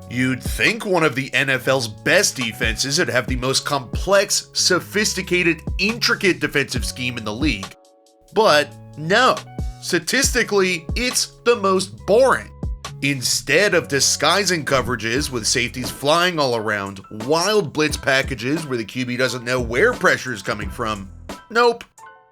You'd think one of the NFL's best defenses would have the most complex, sophisticated, intricate defensive scheme in the league. But no, statistically, it's the most boring. Instead of disguising coverages with safeties flying all around, wild blitz packages where the QB doesn't know where pressure is coming from, nope.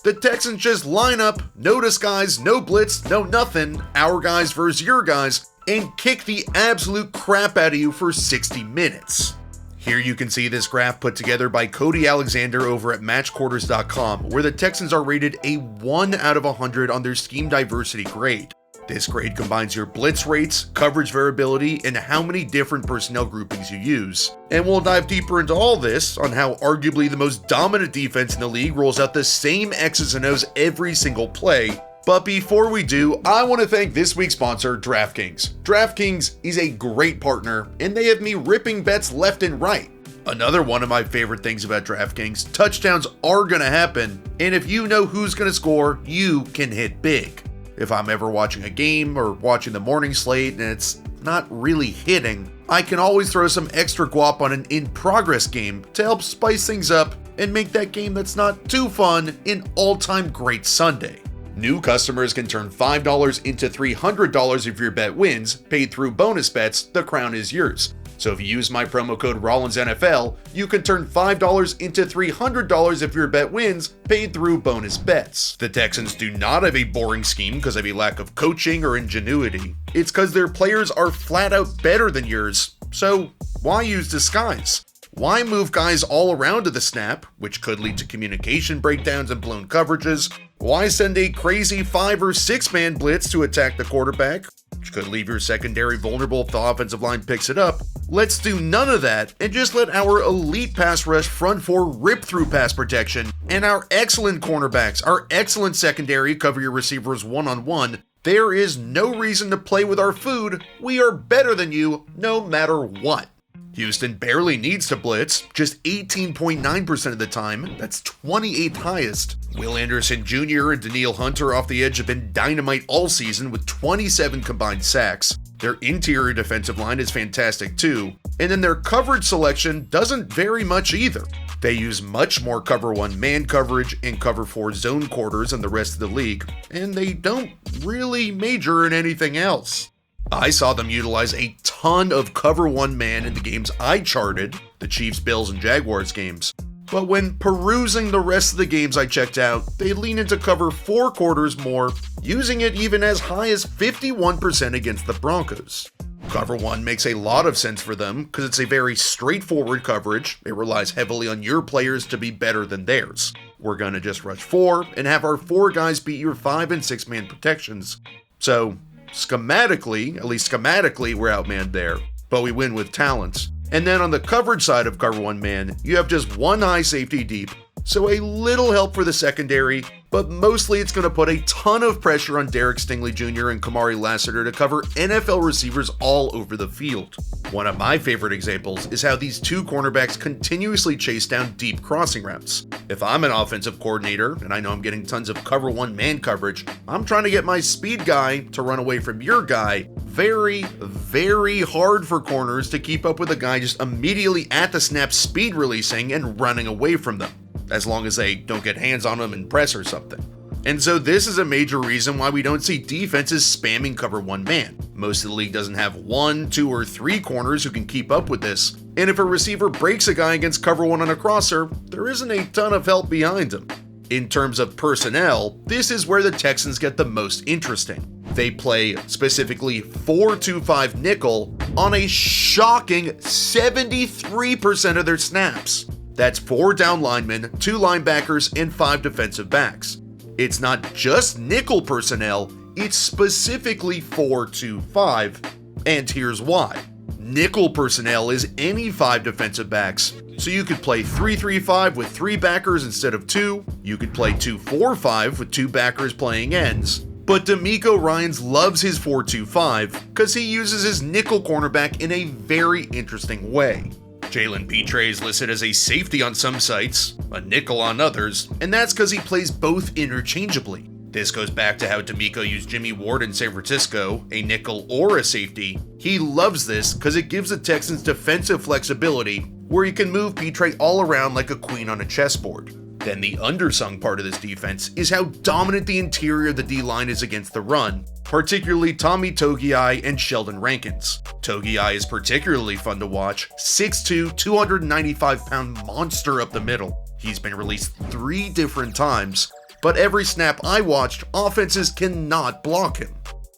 The Texans just line up, no disguise, no blitz, no nothing, our guys versus your guys, and kick the absolute crap out of you for 60 minutes. Here you can see this graph put together by Cody Alexander over at matchquarters.com, where the Texans are rated a 1 out of 100 on their scheme diversity grade. This grade combines your blitz rates, coverage variability, and how many different personnel groupings you use. And we'll dive deeper into all this on how arguably the most dominant defense in the league rolls out the same X's and O's every single play. But before we do, I want to thank this week's sponsor, DraftKings. DraftKings is a great partner, and they have me ripping bets left and right. Another one of my favorite things about DraftKings, touchdowns are going to happen, and if you know who's going to score, you can hit big. If I'm ever watching a game or watching the morning slate and it's not really hitting, I can always throw some extra guap on an in-progress game to help spice things up and make that game that's not too fun an all-time great Sunday. New customers can turn $5 into $300 if your bet wins, paid through bonus bets. The crown is yours. So if you use my promo code RollinsNFL, you can turn $5 into $300 if your bet wins, paid through bonus bets. The Texans do not have a boring scheme because of a lack of coaching or ingenuity. It's because their players are flat out better than yours. So why use disguise? Why move guys all around to the snap, which could lead to communication breakdowns and blown coverages? Why send a crazy 5 or 6 man blitz to attack the quarterback, which could leave your secondary vulnerable if the offensive line picks it up? Let's do none of that and just let our elite pass rush front 4 rip through pass protection and our excellent cornerbacks, our excellent secondary cover your receivers one-on-one. There is no reason to play with our food. We are better than you no matter what. Houston barely needs to blitz, just 18.9% of the time, that's 28th highest. Will Anderson Jr. and Danielle Hunter off the edge have been dynamite all season with 27 combined sacks. Their interior defensive line is fantastic too, and then their coverage selection doesn't vary much either. They use much more cover 1 man coverage and cover 4 zone quarters than the rest of the league, and they don't really major in anything else. I saw them utilize a ton of cover 1 man in the games I charted, the Chiefs, Bills, and Jaguars games. But when perusing the rest of the games I checked out, they lean into cover 4 quarters more, using it even as high as 51% against the Broncos. Cover 1 makes a lot of sense for them because it's a very straightforward coverage. It relies heavily on your players to be better than theirs. We're gonna just rush 4 and have our 4 guys beat your 5 and 6 man protections. So, schematically, at least schematically, we're outmanned there, but we win with talent. And then on the coverage side of cover 1 man, you have just 1 high safety deep, so a little help for the secondary, but mostly it's going to put a ton of pressure on Derek Stingley Jr. and Kamari Lassiter to cover NFL receivers all over the field. One of my favorite examples is how these 2 cornerbacks continuously chase down deep crossing routes. If I'm an offensive coordinator and I know I'm getting tons of cover 1 man coverage, I'm trying to get my speed guy to run away from your guy. Very, very hard for corners to keep up with a guy just immediately at the snap speed releasing and running away from them, as long as they don't get hands on them and press or something. And so this is a major reason why we don't see defenses spamming cover 1 man. Most of the league doesn't have 1, 2, or 3 corners who can keep up with this, and if a receiver breaks a guy against cover 1 on a crosser, there isn't a ton of help behind him. In terms of personnel, this is where the Texans get the most interesting. They play specifically 4-2-5 nickel on a shocking 73% of their snaps. That's 4 down linemen, 2 linebackers, and 5 defensive backs. It's not just nickel personnel, it's specifically 4-2-5, and here's why. Nickel personnel is any 5 defensive backs, so you could play 3-3-5 with 3 backers instead of 2, you could play 2-4-5 with 2 backers playing ends, but DeMeco Ryans loves his 4-2-5 because he uses his nickel cornerback in a very interesting way. Jalen Petre is listed as a safety on some sites, a nickel on others, and that's because he plays both interchangeably. This goes back to how DeMeco used Jimmy Ward in San Francisco, a nickel or a safety. He loves this because it gives the Texans defensive flexibility where he can move Petre all around like a queen on a chessboard. Then the undersung part of this defense is how dominant the interior of the D-line is against the run, particularly Tommy Togiai and Sheldon Rankins. Togiai is particularly fun to watch, 6'2", 295-pound monster up the middle. He's been released 3 different times, but every snap I watched, offenses cannot block him.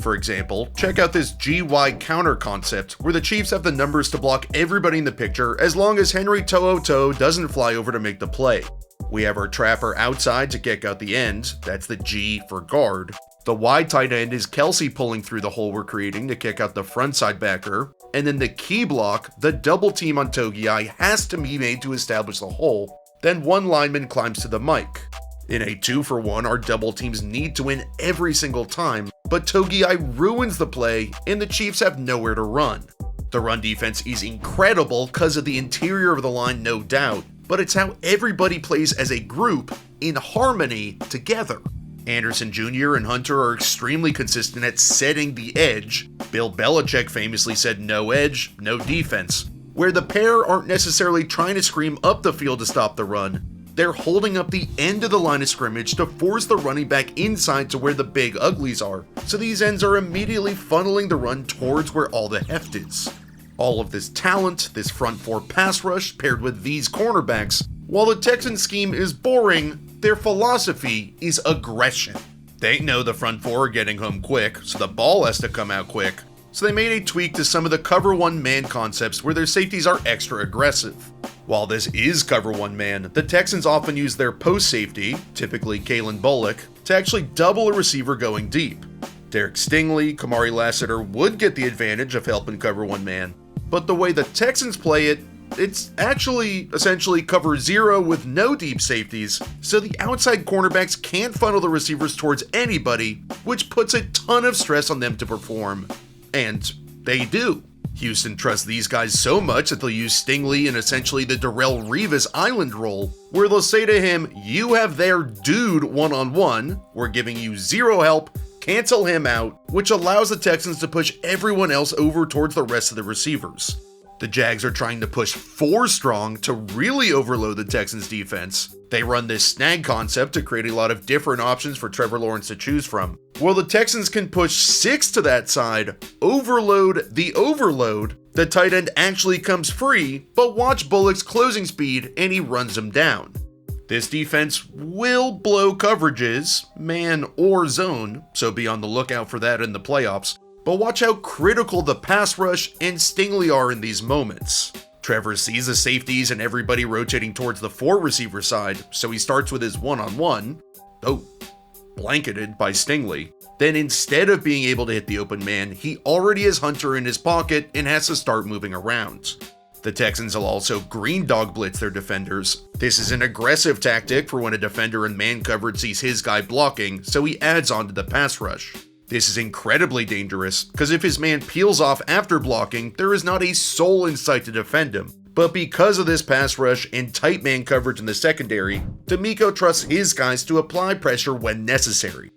For example, check out this GY counter concept where the Chiefs have the numbers to block everybody in the picture as long as Henry To'o doesn't fly over to make the play. We have our trapper outside to kick out the end, that's the G for guard. The wide tight end is Kelsey pulling through the hole we're creating to kick out the front side backer, and then the key block, the double team on Togiai, has to be made to establish the hole, then one lineman climbs to the mic. In a 2-for-1, our double teams need to win every single time, but Togiai ruins the play and the Chiefs have nowhere to run. The run defense is incredible because of the interior of the line, no doubt, but it's how everybody plays as a group in harmony together. Anderson Jr. and Hunter are extremely consistent at setting the edge. Bill Belichick famously said no edge, no defense, where the pair aren't necessarily trying to scream up the field to stop the run. They're holding up the end of the line of scrimmage to force the running back inside to where the big uglies are, so these ends are immediately funneling the run towards where all the heft is. All of this talent, this front 4 pass rush paired with these cornerbacks, while the Texan scheme is boring, their philosophy is aggression. They know the front 4 are getting home quick, so the ball has to come out quick, so they made a tweak to some of the cover 1 man concepts where their safeties are extra aggressive. While this is cover 1 man, the Texans often use their post safety, typically Kalen Bullock, to actually double a receiver going deep. Derek Stingley, Kamari Lassiter would get the advantage of helping cover 1 man, but the way the Texans play it, it's actually essentially cover 0 with no deep safeties, so the outside cornerbacks can't funnel the receivers towards anybody, which puts a ton of stress on them to perform. And they do. Houston trusts these guys so much that they'll use Stingley in essentially the Darrelle Revis island role, where they'll say to him, "You have their dude one-on-one, we're giving you 0 help, cancel him out," which allows the Texans to push everyone else over towards the rest of the receivers. The Jags are trying to push 4 strong to really overload the Texans defense. They run this snag concept to create a lot of different options for Trevor Lawrence to choose from. While the Texans can push 6 to that side, overload the overload, the tight end actually comes free, but watch Bullock's closing speed and he runs him down. This defense will blow coverages, man or zone, so be on the lookout for that in the playoffs. But watch how critical the pass rush and Stingley are in these moments. Trevor sees the safeties and everybody rotating towards the 4 receiver side, so he starts with his one-on-one, blanketed by Stingley. Then instead of being able to hit the open man, he already has Hunter in his pocket and has to start moving around. The Texans will also green dog blitz their defenders. This is an aggressive tactic for when a defender in man coverage sees his guy blocking, so he adds on to the pass rush. This is incredibly dangerous, because if his man peels off after blocking, there is not a soul in sight to defend him. But because of this pass rush and tight man coverage in the secondary, DeMeco trusts his guys to apply pressure when necessary.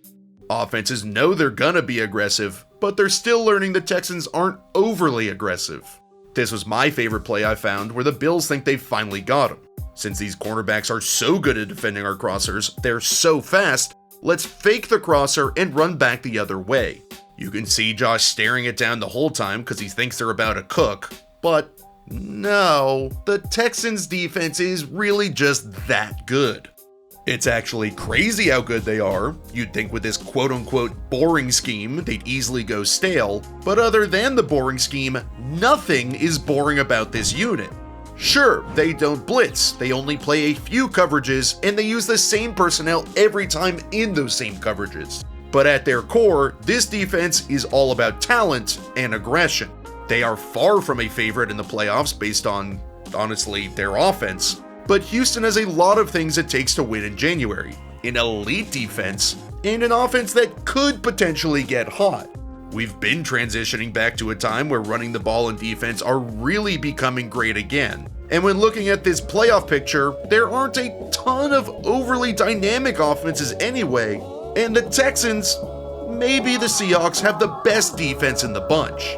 Offenses know they're gonna be aggressive, but they're still learning the Texans aren't overly aggressive. This was my favorite play I found where the Bills think they've finally got him. Since these cornerbacks are so good at defending our crossers, they're so fast, let's fake the crosser and run back the other way. You can see Josh staring it down the whole time because he thinks they're about to cook, but no, the Texans defense is really just that good. It's actually crazy how good they are. You'd think with this quote-unquote boring scheme, they'd easily go stale, but other than the boring scheme, nothing is boring about this unit. Sure, they don't blitz, they only play a few coverages, and they use the same personnel every time in those same coverages. But at their core, this defense is all about talent and aggression. They are far from a favorite in the playoffs based on, honestly, their offense. But Houston has a lot of things it takes to win in January. An elite defense, and an offense that could potentially get hot. We've been transitioning back to a time where running the ball and defense are really becoming great again. And when looking at this playoff picture, there aren't a ton of overly dynamic offenses anyway, And the Texans, maybe the Seahawks, have the best defense in the bunch.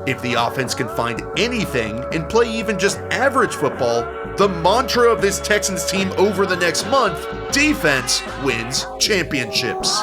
If the offense can find anything and play even just average football, the mantra of this Texans team over the next month: defense wins championships.